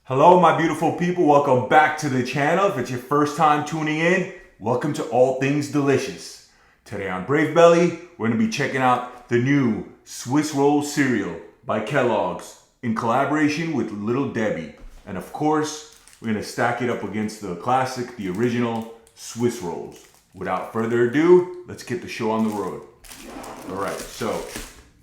Hello, my beautiful people. Welcome back to the channel. If it's your first time tuning in, welcome to All Things Delicious. Today on Brave Belly, we're going to be checking out the new Swiss roll cereal by Kellogg's in collaboration with Little Debbie. And of course, we're going to stack it up against the classic, the original Swiss rolls. Without further ado, let's get the show on the road. All right, so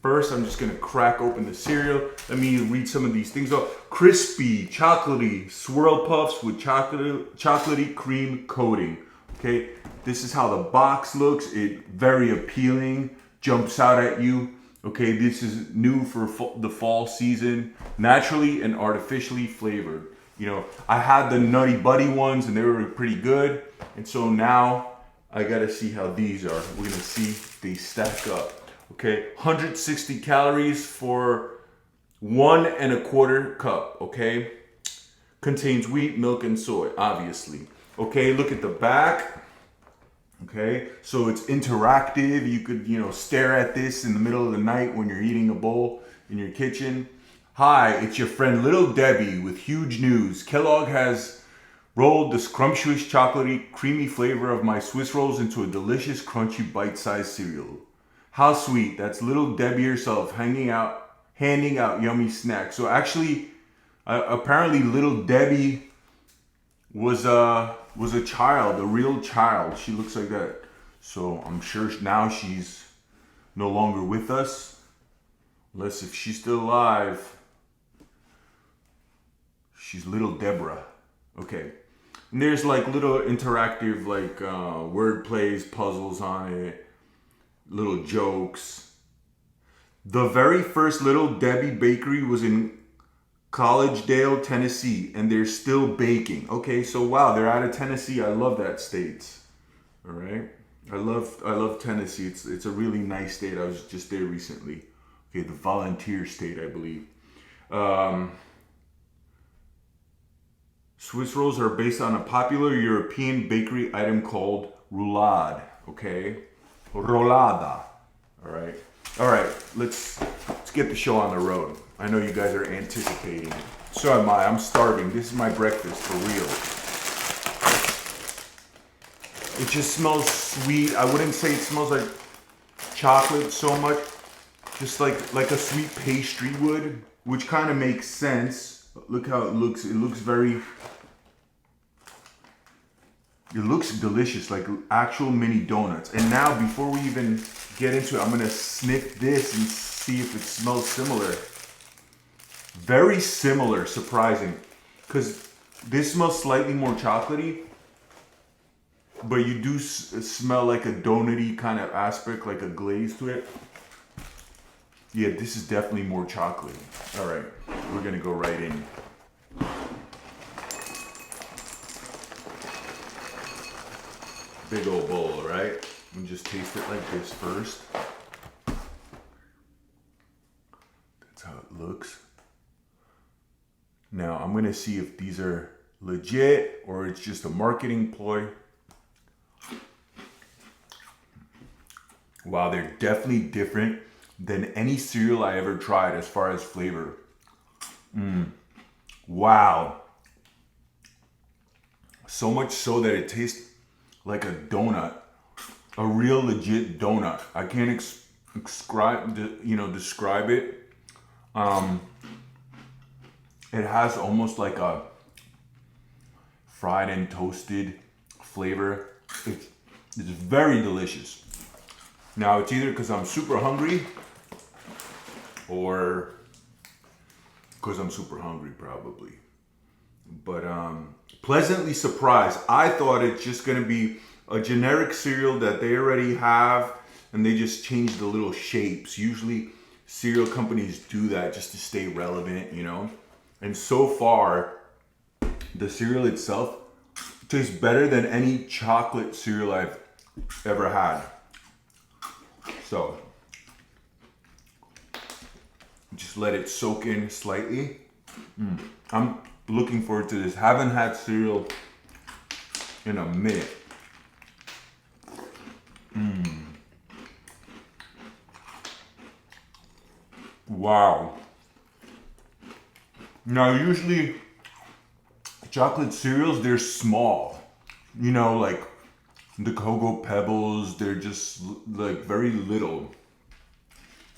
first, I'm just gonna crack open the cereal. Let me read some of these things off. Crispy, chocolatey, swirl puffs with chocolatey cream coating. Okay, this is how the box looks. It very appealing, jumps out at you. Okay, this is new for the fall season. Naturally and artificially flavored. You know, I had the Nutty Buddy ones and they were pretty good. And so now I gotta see how these are. We're gonna see if they stack up. Okay, 160 calories for 1 1/4 cup, okay? Contains wheat, milk, and soy, obviously. Okay, look at the back. Okay, so it's interactive. You could, stare at this in the middle of the night when you're eating a bowl in your kitchen. Hi, it's your friend Little Debbie with huge news. Kellogg has rolled the scrumptious, chocolatey, creamy flavor of my Swiss rolls into a delicious, crunchy, bite-sized cereal. How sweet. That's Little Debbie herself handing out yummy snacks. So actually, apparently Little Debbie was a child, a real child. She looks like that. So I'm sure now she's no longer with us. Unless if she's still alive, she's Little Deborah. Okay. And there's like little interactive word plays, puzzles on it. Little jokes. The very first Little Debbie bakery was in Collegedale, Tennessee, and they're still baking. Okay, so wow, they're out of Tennessee. I love that state. All right, I love Tennessee. It's a really nice state. I was just there recently. Okay, the volunteer state, I believe. Swiss rolls are based on a popular European bakery item called roulade. Okay. Rolada. All right. Let's get the show on the road. I know you guys are anticipating. So am I. I'm starving. This is my breakfast for real. It just smells sweet. I wouldn't say it smells like chocolate so much. Just like a sweet pastry would, which kind of makes sense. Look how it looks. It looks delicious, like actual mini donuts. And now, before we even get into it, I'm gonna sniff this and see if it smells similar. Very similar, surprising. Because this smells slightly more chocolatey, but you do smell like a donut-y kind of aspect, like a glaze to it. Yeah, this is definitely more chocolatey. All right, we're gonna go right in. Big old bowl, right? And just taste it like this first. That's how it looks. Now I'm gonna see if these are legit or it's just a marketing ploy. Wow, they're definitely different than any cereal I ever tried as far as flavor. Wow. So much so that it tastes like a donut, a real legit donut. I can't describe it. It has almost like a fried and toasted flavor. It's very delicious. Now it's either because I'm super hungry or because I'm super hungry probably. But pleasantly surprised. I thought it's just gonna be a generic cereal that they already have and they just change the little shapes. Usually cereal companies do that just to stay relevant, And so far, the cereal itself tastes better than any chocolate cereal I've ever had. So, just let it soak in slightly. I'm looking forward to this. Haven't had cereal in a minute. Wow. Now usually chocolate cereals, they're small. You know, like the Cocoa Pebbles, they're just like very little.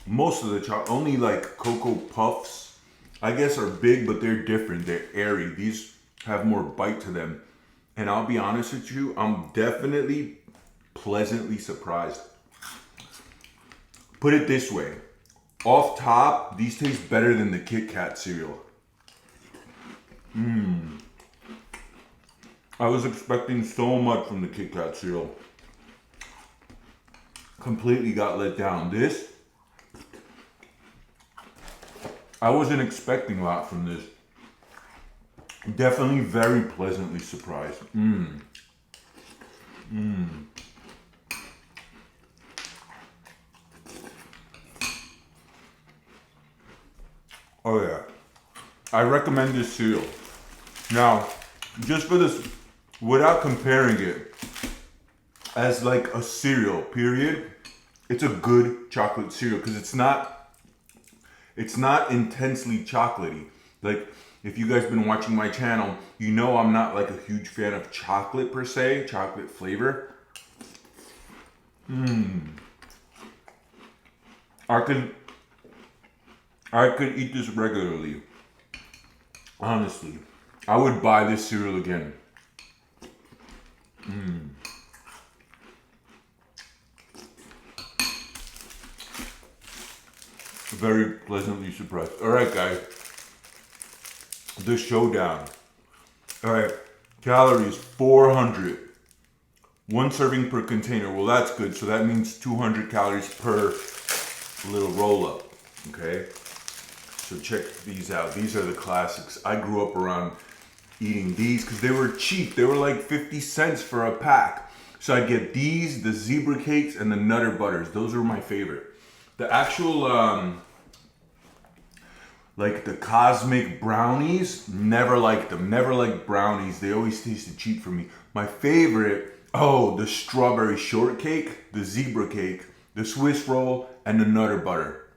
Most of the only like Cocoa Puffs, I guess, are big, but they're different. They're airy. These have more bite to them. And I'll be honest with you, I'm definitely pleasantly surprised. Put it this way. Off top, these taste better than the Kit Kat cereal. I was expecting so much from the Kit Kat cereal. Completely got let down. This, I wasn't expecting a lot from this. Definitely very pleasantly surprised. Oh yeah. I recommend this cereal. Now, just for this, without comparing it, as like a cereal, period, it's a good chocolate cereal because it's not intensely chocolatey. Like, if you guys been watching my channel, you know I'm not like a huge fan of chocolate per se, chocolate flavor. I could eat this regularly. Honestly, I would buy this cereal again. Very pleasantly surprised. All right, guys. The showdown. All right, calories 400. One serving per container. Well, that's good. So that means 200 calories per little roll up. Okay. So check these out. These are the classics. I grew up around eating these because they were cheap. They were like 50 cents for a pack. So I'd get these, the zebra cakes, and the Nutter Butters. Those are my favorite. The actual, like the cosmic brownies, never liked them. Never liked brownies. They always tasted cheap for me. My favorite, the strawberry shortcake, the zebra cake, the Swiss roll, and the Nutter Butter.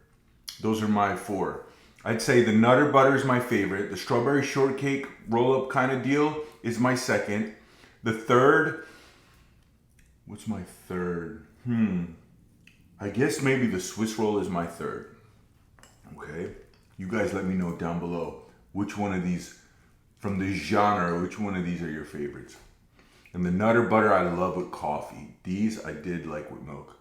Those are my four. I'd say the Nutter Butter is my favorite. The strawberry shortcake roll-up kind of deal is my second. The third, what's my third? I guess maybe the Swiss roll is my third. Okay, you guys let me know down below which one of these, from the genre, which one of these are your favorites. And the Nutter Butter I love with coffee. These I did like with milk.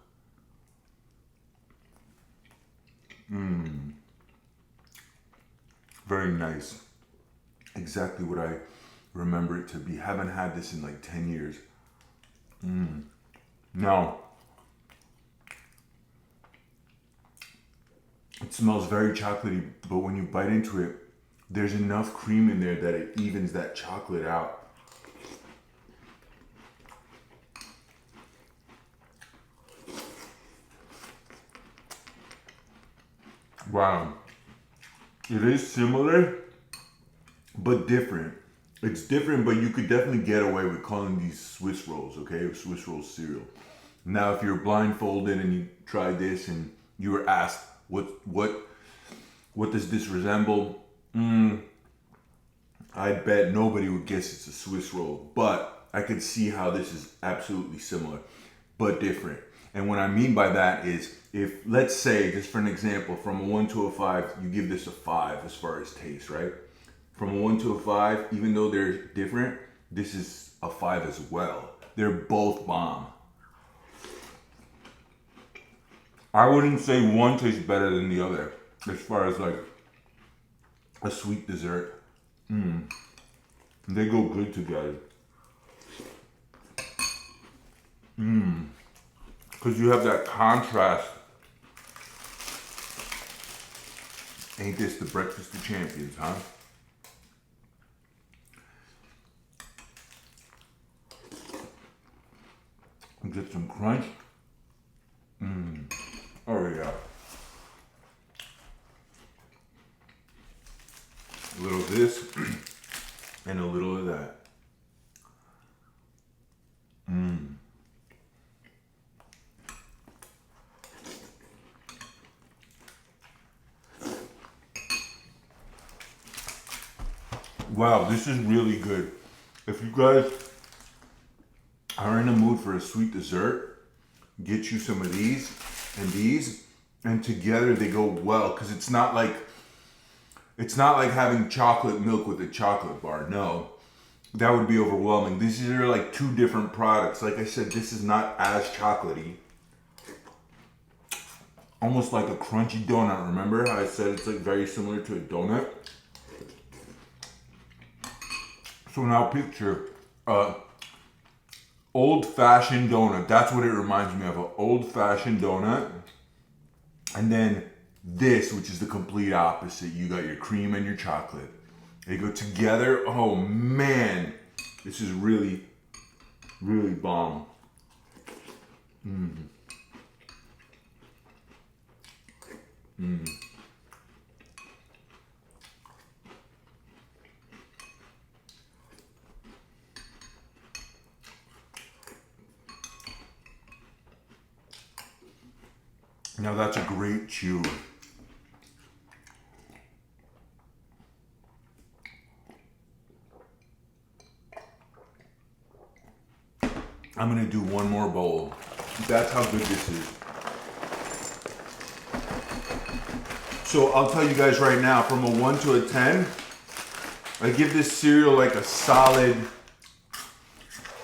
Very nice. Exactly what I remember it to be. Haven't had this in like 10 years. Now, it smells very chocolatey, but when you bite into it, there's enough cream in there that it evens that chocolate out. Wow. It is similar, but different. It's different, but you could definitely get away with calling these Swiss rolls, okay? Swiss roll cereal. Now, if you're blindfolded and you tried this and you were asked, what does this resemble? I bet nobody would guess it's a Swiss roll, but I could see how this is absolutely similar, but different. And what I mean by that is, if, let's say, just for an example, from a 1 to a 5, you give this a 5 as far as taste, right? From a 1 to a 5, even though they're different, this is a 5 as well. They're both bomb. I wouldn't say one tastes better than the other as far as like a sweet dessert. They go good together. Because you have that contrast. Ain't this the breakfast of champions, huh? And get some crunch. Oh yeah. A little of this and a little of that. Wow, this is really good. If you guys are in the mood for a sweet dessert, get you some of these, and together they go well, because it's not like having chocolate milk with a chocolate bar. No, that would be overwhelming. These are like two different products. Like I said, this is not as chocolatey. Almost like a crunchy donut. Remember how I said it's like very similar to a donut? So now picture old-fashioned donut. That's what it reminds me of, an old-fashioned donut. And then this, which is the complete opposite. You got your cream and your chocolate. They go together. Oh man, this is really, really bomb. Now that's a great chew. I'm gonna do one more bowl. That's how good this is. So I'll tell you guys right now, from a 1 to a 10, I give this cereal like a solid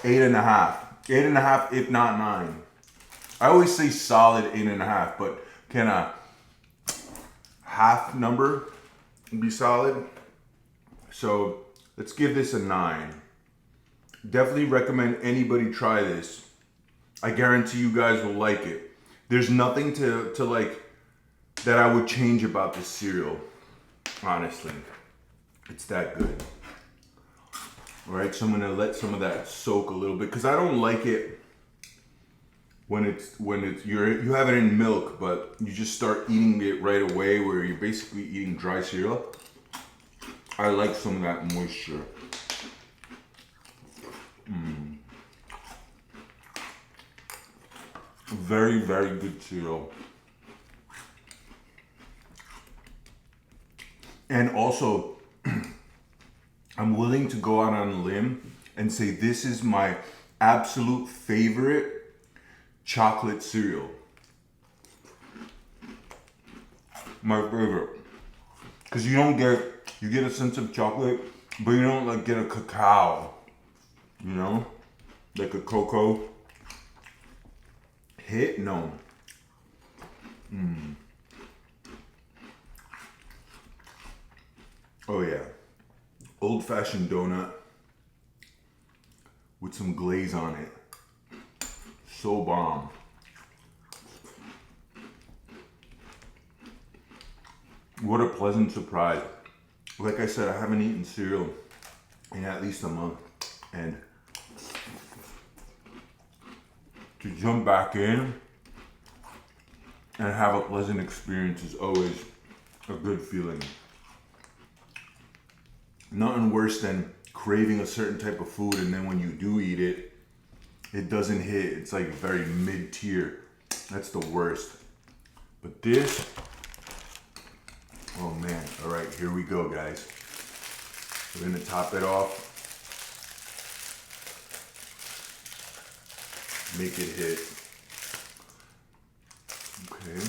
8.5. 8.5, if not 9. I always say solid 8.5, but can a half number be solid? So let's give this a 9. Definitely recommend anybody try this. I guarantee you guys will like it. There's nothing to like that I would change about this cereal, honestly. It's that good. All right, so I'm gonna let some of that soak a little bit, because I don't like it when you have it in milk, but you just start eating it right away, where you're basically eating dry cereal. I like some of that moisture. Very, very good cereal. And also, I'm willing to go out on a limb and say this is my absolute favorite chocolate cereal. My favorite. Because you get a sense of chocolate, but you don't like get a cacao, you know? Like a cocoa hit, no. Oh yeah. Old-fashioned donut with some glaze on it. So bomb. What a pleasant surprise. Like I said, I haven't eaten cereal in at least a month. And to jump back in and have a pleasant experience is always a good feeling. Nothing worse than craving a certain type of food, and then when you do eat it, it doesn't hit. It's like very mid-tier. That's the worst. But this, oh man. All right, here we go, guys. We're gonna top it off. Make it hit. Okay.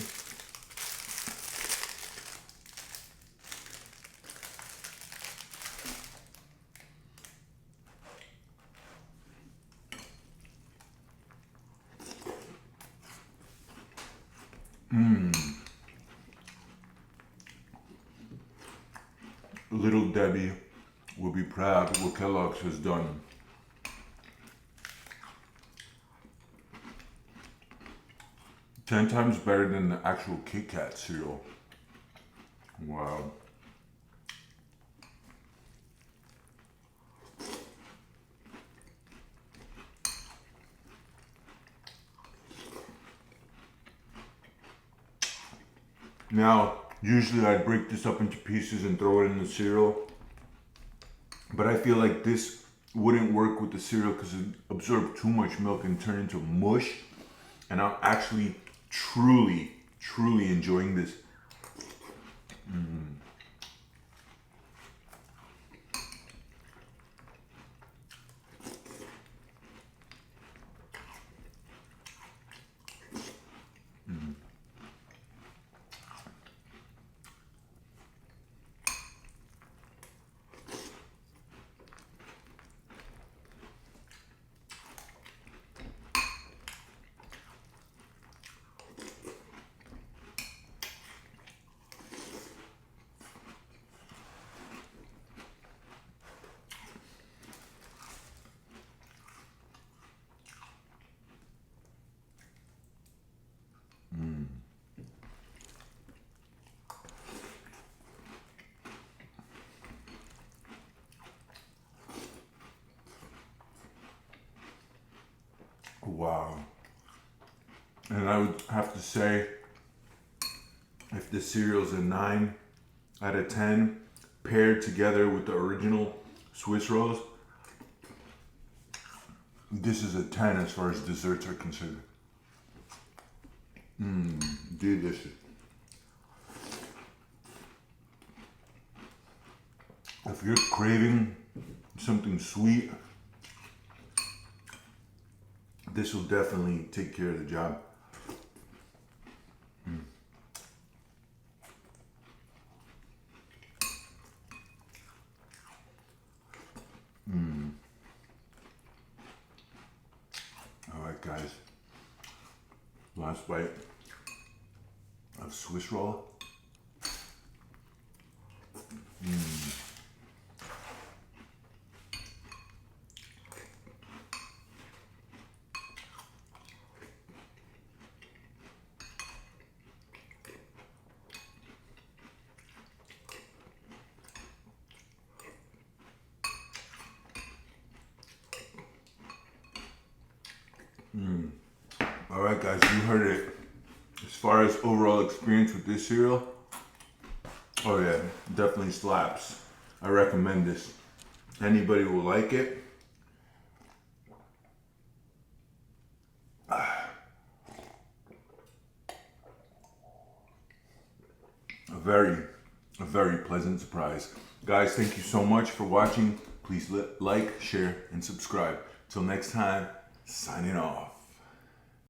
Little Debbie will be proud of what Kellogg's has done. Ten times better than the actual Kit Kat cereal. Wow. Now, usually I'd break this up into pieces and throw it in the cereal, but I feel like this wouldn't work with the cereal because it absorbed too much milk and turned into mush. And I'm actually truly enjoying this. Wow. And I would have to say, if the cereal's a 9 out of 10, paired together with the original Swiss rolls, this is a 10 as far as desserts are concerned. Delicious. If you're craving something sweet, this will definitely take care of the job. All right, guys. Last bite of Swiss roll. All right, guys, you heard it. As far as overall experience with this cereal, oh yeah, definitely slaps. I recommend this. Anybody will like it. A very pleasant surprise. Guys, thank you so much for watching. Please like, share, and subscribe. Till next time, signing off.